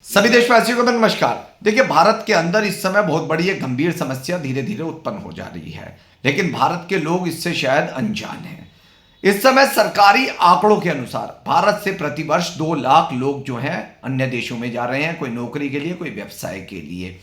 सभी देशवासियों को नमस्कार। देखिए, भारत के अंदर इस समय बहुत बड़ी एक गंभीर समस्या धीरे धीरे उत्पन्न हो जा रही है, लेकिन भारत के लोग इससे शायद अनजान हैं। इस समय सरकारी आंकड़ों के अनुसार भारत से प्रतिवर्ष 2 लाख लोग जो हैं अन्य देशों में जा रहे हैं, कोई नौकरी के लिए, कोई व्यवसाय के लिए।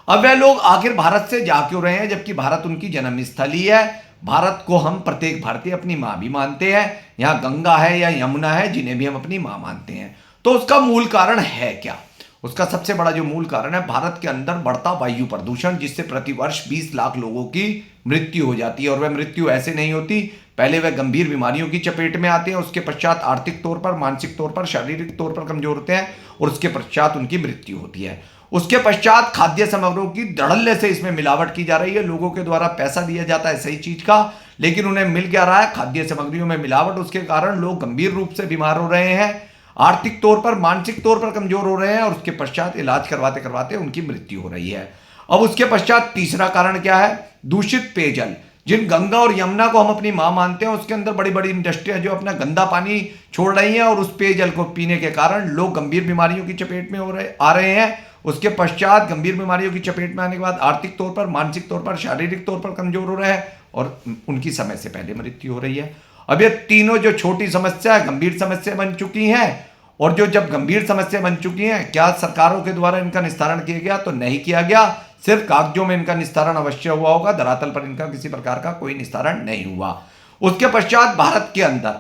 अब वह लोग आखिर भारत से जा क्यों रहे हैं, जबकि भारत उनकी जन्मस्थली है। भारत को हम प्रत्येक भारतीय अपनी माँ भी मानते हैं। यहाँ गंगा है या यमुना है, जिन्हें भी हम अपनी माँ मानते हैं। तो उसका मूल कारण है क्या? उसका सबसे बड़ा जो मूल कारण है, भारत के अंदर बढ़ता वायु प्रदूषण, जिससे प्रतिवर्ष 20 लाख लोगों की मृत्यु हो जाती है। और वह मृत्यु ऐसे नहीं होती, पहले वह गंभीर बीमारियों की चपेट में आते हैं, उसके पश्चात आर्थिक तौर पर, मानसिक तौर पर, शारीरिक तौर पर कमजोर होते हैं और उसके पश्चात उनकी मृत्यु होती है। उसके पश्चात खाद्य सामग्रियों की धड़ल्ले से इसमें मिलावट की जा रही है। लोगों के द्वारा पैसा दिया जाता है सही चीज का, लेकिन उन्हें मिल क्या रहा है? खाद्य सामग्रियों में मिलावट। उसके कारण लोग गंभीर रूप से बीमार हो रहे हैं, आर्थिक तौर पर, मानसिक तौर पर कमजोर हो रहे हैं और उसके पश्चात इलाज करवाते करवाते उनकी मृत्यु हो रही है। अब उसके पश्चात तीसरा कारण क्या है? दूषित पेयजल। जिन गंगा और यमुना को हम अपनी मां मानते हैं, उसके अंदर बड़ी बड़ी इंडस्ट्रियां जो अपना गंदा पानी छोड़ रही हैं और उस पेयजल को पीने के कारण लोग गंभीर बीमारियों की चपेट में आ रहे हैं। उसके पश्चात गंभीर बीमारियों की चपेट में आने के बाद आर्थिक तौर पर, मानसिक तौर पर, शारीरिक तौर पर कमजोर हो रहे हैं और उनकी समय से पहले मृत्यु हो रही है। अब ये तीनों जो छोटी समस्या गंभीर समस्या बन चुकी हैं, और जो जब गंभीर समस्या बन चुकी हैं, क्या सरकारों के द्वारा इनका निस्तारण किया गया? तो नहीं किया गया। सिर्फ कागजों में इनका निस्तारण अवश्य हुआ होगा, धरातल पर इनका किसी प्रकार का कोई निस्तारण नहीं हुआ। उसके पश्चात भारत के अंदर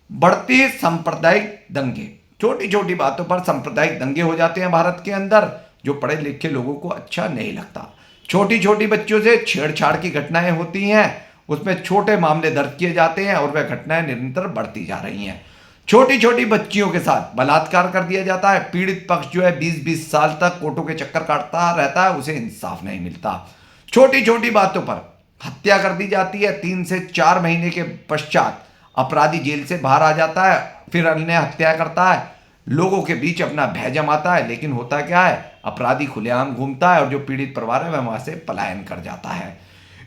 बढ़ती सांप्रदायिक दंगे, छोटी छोटी बातों पर सांप्रदायिक दंगे हो जाते हैं भारत के अंदर, जो पढ़े लिखे लोगों को अच्छा नहीं लगता। छोटी छोटी बच्चों से छेड़छाड़ की घटनाएं होती हैं, उसमें छोटे मामले दर्ज किए जाते हैं और वह घटनाएं निरंतर बढ़ती जा रही हैं। छोटी छोटी बच्चियों के साथ बलात्कार कर दिया जाता है। पीड़ित पक्ष जो है 20-20 साल तक कोर्टों के चक्कर काटता रहता है, उसे इंसाफ नहीं मिलता। छोटी छोटी बातों पर हत्या कर दी जाती है। 3 से 4 महीने के पश्चात अपराधी जेल से बाहर आ जाता है, फिर अन्य हत्या करता है। लोगों के बीच अपना भय जमाता है, लेकिन होता क्या है? अपराधी खुलेआम घूमता है और जो पीड़ित परिवार है वह वहां से पलायन कर जाता है।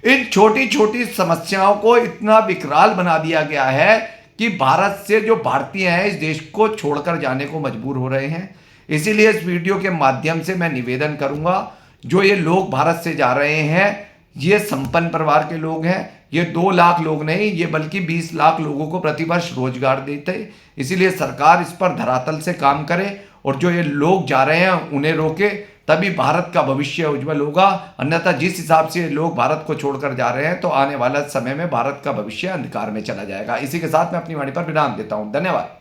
इन छोटी छोटी समस्याओं को इतना विकराल बना दिया गया है कि भारत से जो भारतीय हैं इस देश को छोड़कर जाने को मजबूर हो रहे हैं। इसीलिए इस वीडियो के माध्यम से मैं निवेदन करूंगा, जो ये लोग भारत से जा रहे हैं, ये संपन्न परिवार के लोग हैं। ये 2 लाख लोग नहीं, ये बल्कि 20 लाख लोगों को प्रतिवर्ष रोजगार देते। इसीलिए सरकार इस पर धरातल से काम करे और जो ये लोग जा रहे हैं उन्हें रोके, तभी भारत का भविष्य उज्जवल होगा। अन्यथा जिस हिसाब से लोग भारत को छोड़कर जा रहे हैं, तो आने वाला समय में भारत का भविष्य अंधकार में चला जाएगा। इसी के साथ मैं अपनी वाणी पर विराम देता हूं। धन्यवाद।